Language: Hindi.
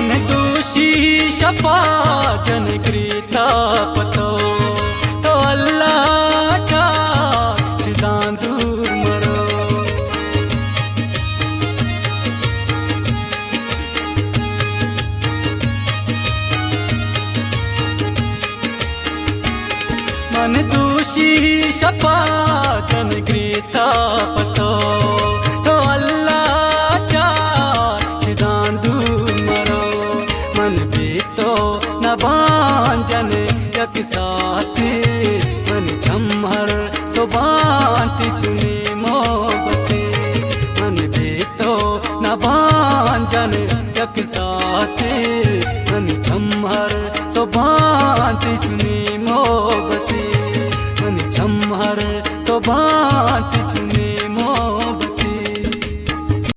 मन दोषी शपा जन कृता पतो तो अल्लाह चा चिदां दूर मरो। मन दोषी शपा जन कृता पतो तो अल्लाह चा चिदां दूर मरो। मन बीतो न बांजन यक साथ मन झम्हर सुबांति चुने मोहब्बते। मन बीतो न बांजन यक साथ मन झम्हर सुबांति चुने मोहब्बते। मन झम्हर सुबांति चुने